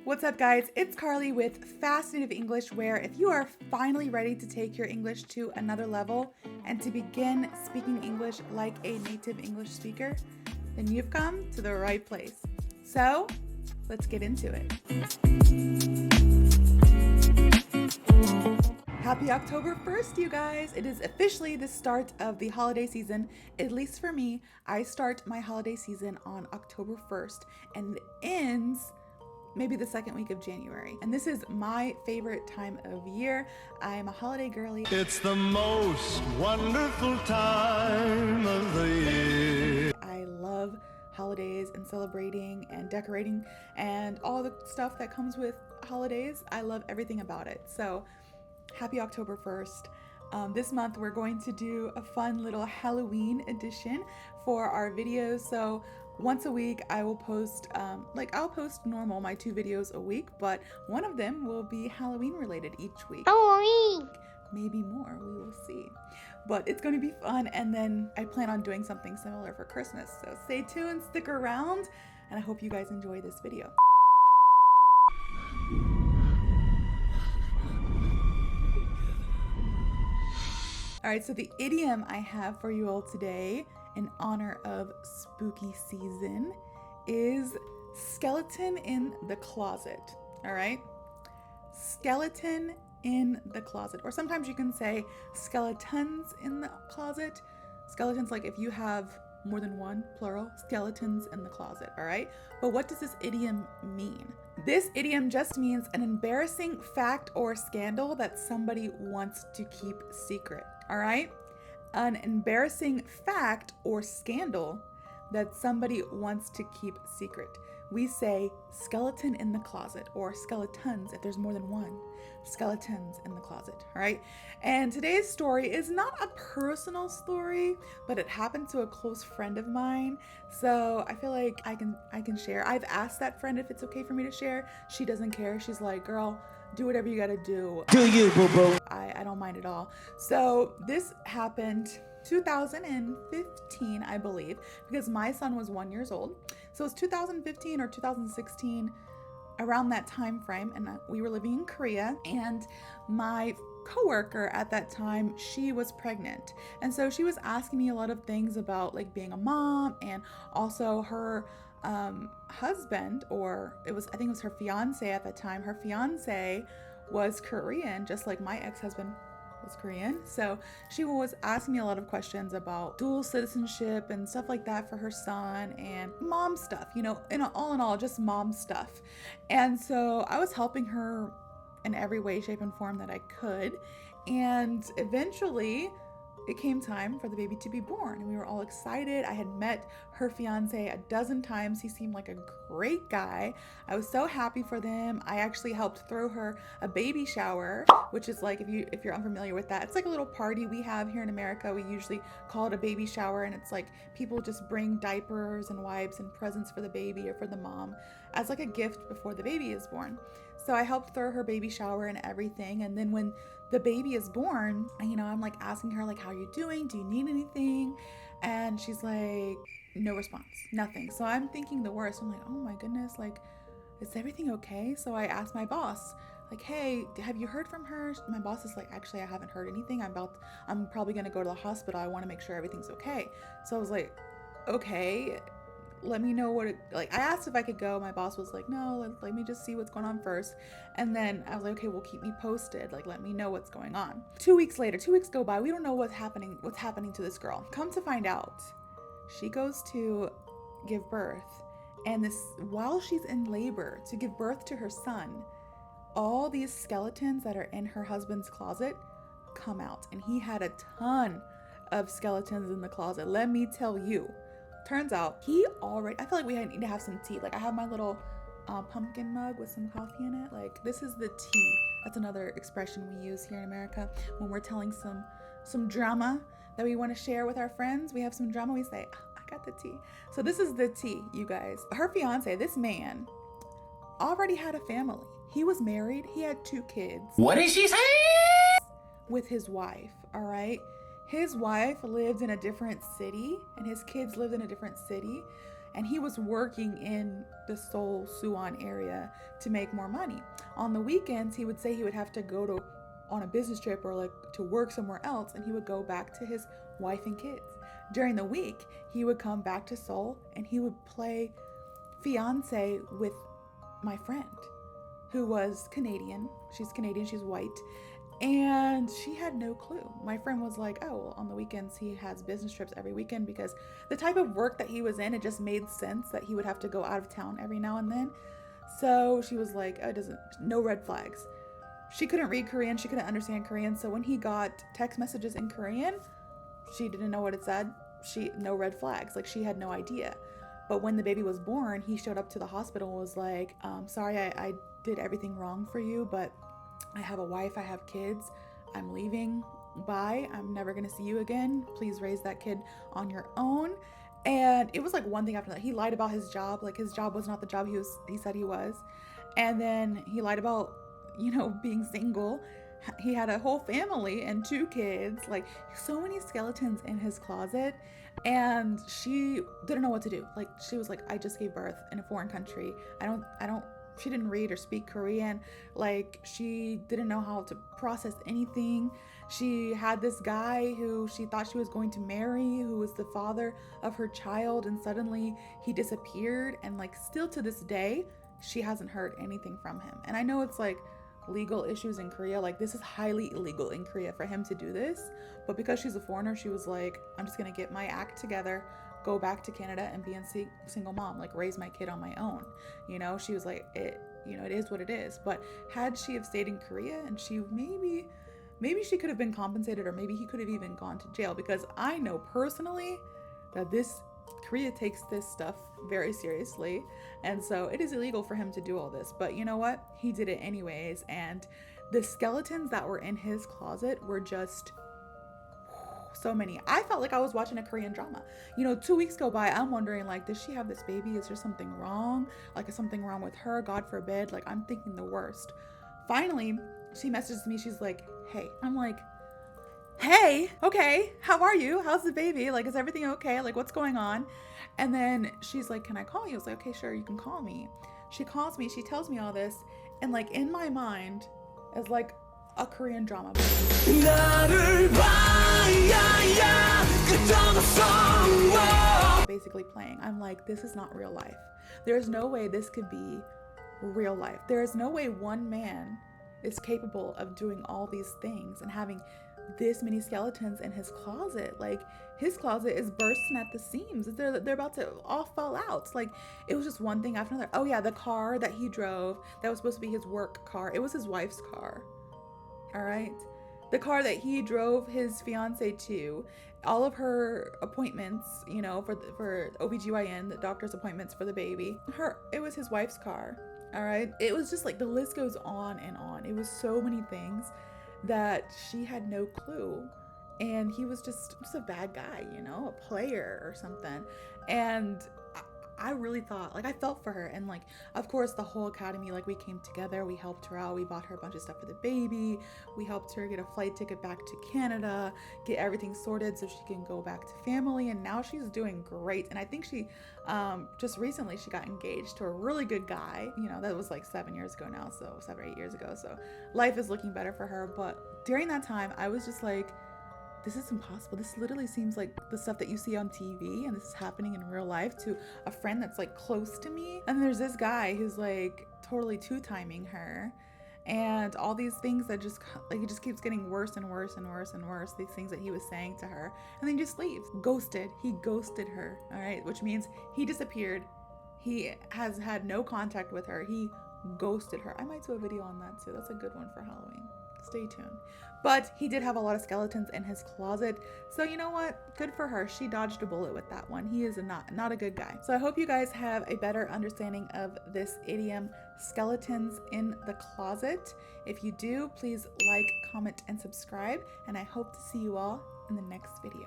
What's up, guys? It's Carly with FasciNATIVE English, where if you are finally ready to take your English to another level and to begin speaking English like a native English speaker, then you've come to the right place. So, let's get into it. Happy October 1st, you guys! It is officially the start of the holiday season. At least for me, I start my holiday season on October 1st and it ends maybe the second week of January. And this is my favorite time of year. I'm a holiday girly. It's the most wonderful time of the year. I love holidays and celebrating and decorating and all the stuff that comes with holidays. I love everything about it. So happy October 1st. This month we're going to do a fun little Halloween edition for our videos. So once a week I will post, I'll post normal, my 2 videos a week, but one of them will be Halloween related each week. Halloween! Maybe more, we will see. But it's going to be fun, and then I plan on doing something similar for Christmas. So stay tuned, stick around, and I hope you guys enjoy this video. All right, so the idiom I have for you all today in honor of spooky season is skeleton in the closet. All right, skeleton in the closet, or sometimes you can say skeletons in the closet. Skeletons, like if you have more than one, plural, skeletons in the closet. All right, but what does this idiom mean? This idiom just means an embarrassing fact or scandal that somebody wants to keep secret. All right, an embarrassing fact or scandal that somebody wants to keep secret. We say skeleton in the closet, or skeletons if there's more than one. Skeletons in the closet, all right? And today's story is not a personal story, but it happened to a close friend of mine. So I feel like I can share. I've asked that friend if it's okay for me to share. She doesn't care. She's like, girl, do whatever you gotta do. Do you, boo-boo? I don't mind at all. So this happened 2015, I believe, because my son was 1 year old. So it's 2015 or 2016, around that time frame, and we were living in Korea, and my coworker at that time, she was pregnant, and so she was asking me a lot of things about like being a mom, and also her husband, or I think it was her fiance at that time. Her fiance was Korean, just like my ex-husband was Korean. So she was asking me a lot of questions about dual citizenship and stuff like that for her son, and mom stuff, all in all, just mom stuff. And so I was helping her in every way, shape, and form that I could. And eventually it came time for the baby to be born, and we were all excited. I had met her fiance a dozen times. He seemed like a great guy. I was so happy for them. I actually helped throw her a baby shower, which is like, if you're unfamiliar with that, it's like a little party we have here in America. We usually call it a baby shower, and it's like people just bring diapers and wipes and presents for the baby or for the mom as like a gift before the baby is born. So I helped throw her baby shower and everything, and then when the baby is born, I'm like asking her, like, how are you doing? Do you need anything? And she's like, no response, nothing. So I'm thinking the worst. I'm like, oh my goodness, like, is everything okay? So I asked my boss, like, hey, have you heard from her? My boss is like, actually, I haven't heard anything. I'm probably gonna go to the hospital. I want to make sure everything's okay. So I was like, okay, let me know I asked if I could go. My boss was like, no, let me just see what's going on first. And then I was like, okay, well, keep me posted. Like, let me know what's going on. 2 weeks later, 2 weeks go by. We don't know what's happening to this girl. Come to find out, she goes to give birth. And while she's in labor to give birth to her son, all these skeletons that are in her husband's closet come out. And he had a ton of skeletons in the closet. Let me tell you. Turns out I feel like we need to have some tea. Like, I have my little pumpkin mug with some coffee in it. Like, this is the tea. That's another expression we use here in America when we're telling some drama that we want to share with our friends. We have some drama, we say, I got the tea. So this is the tea, you guys. Her fiance, this man, already had a family. He was married. He had 2 kids. What did she say? With his wife, all right? His wife lived in a different city, and his kids lived in a different city. and he was working in the Seoul, Suwon area to make more money. On the weekends, he would say he would have to go on a business trip or like to work somewhere else, and he would go back to his wife and kids. During the week, he would come back to Seoul and he would play fiance with my friend, who was Canadian. She's Canadian, she's white, and she had no clue. My friend was like, oh, well, on the weekends he has business trips every weekend, because the type of work that he was in, it just made sense that he would have to go out of town every now and then. So she was like, oh, no red flags. She couldn't read Korean, she couldn't understand Korean, so when he got text messages in Korean, she didn't know what it said. No red flags, like she had no idea. But when the baby was born, he showed up to the hospital and was like, sorry, I did everything wrong for you, but I have a wife, I have kids, I'm leaving, bye, I'm never gonna see you again, please raise that kid on your own. And it was like one thing after that. He lied about his job, like his job was not the job he said he was. And then he lied about, being single. He had a whole family and 2 kids, like so many skeletons in his closet. And she didn't know what to do. Like she was like, I just gave birth in a foreign country. She didn't read or speak Korean. Like she didn't know how to process anything. She had this guy who she thought she was going to marry, who was the father of her child, and suddenly he disappeared. And like still to this day, she hasn't heard anything from him. And I know it's like legal issues in Korea, like this is highly illegal in Korea for him to do this, but because she's a foreigner, she was like, I'm just gonna get my act together, go back to Canada and be a single mom, like raise my kid on my own. She was like, it is what it is. But had she have stayed in Korea, and she maybe she could have been compensated, or maybe he could have even gone to jail, because I know personally that Korea takes this stuff very seriously, and so it is illegal for him to do all this. But you know what? He did it anyways, and the skeletons that were in his closet were just so many. I felt like I was watching a Korean drama. 2 weeks go by, I'm wondering, like, does she have this baby? Is there something wrong? Like, is something wrong with her? God forbid. Like, I'm thinking the worst. Finally, she messages me. She's like, hey. I'm like, hey, okay, how are you? How's the baby? Like, is everything okay? Like, what's going on? And then she's like, can I call you? I was like, okay, sure, you can call me. She calls me, she tells me all this, and like in my mind is like a Korean drama. Basically playing. I'm like, this is not real life. There's no way this could be real life. There is no way one man is capable of doing all these things and having this many skeletons in his closet. Like, his closet is bursting at the seams. They're about to all fall out. Like, it was just one thing after another. Oh yeah, the car that he drove, that was supposed to be his work car, it was his wife's car. All right, the car that he drove his fiance to, all of her appointments, for OBGYN, the doctor's appointments for the baby, it was his wife's car. All right, it was just like, the list goes on and on. It was so many things that she had no clue, and he was just a bad guy, a player or something. And I really thought, like, I felt for her. And like, of course, the whole academy, like, we came together, we helped her out, we bought her a bunch of stuff for the baby, we helped her get a flight ticket back to Canada, get everything sorted so she can go back to family. And now she's doing great. And I think she just recently she got engaged to a really good guy. That was like 7 years ago now, so 7 or 8 years ago, so life is looking better for her. But during that time, I was just like, this is impossible. This literally seems like the stuff that you see on TV, and this is happening in real life to a friend that's like close to me. And there's this guy who's like totally two-timing her, and all these things that just like, it just keeps getting worse and worse and worse and worse. These things that he was saying to her, and then just leaves. He ghosted her. All right, which means he disappeared. He has had no contact with her. He ghosted her. I might do a video on that too. That's a good one for Halloween. Stay tuned. But he did have a lot of skeletons in his closet. So you know what? Good for her. She dodged a bullet with that one. He is not a good guy. So I hope you guys have a better understanding of this idiom, skeletons in the closet. If you do, please like, comment, and subscribe. And I hope to see you all in the next video.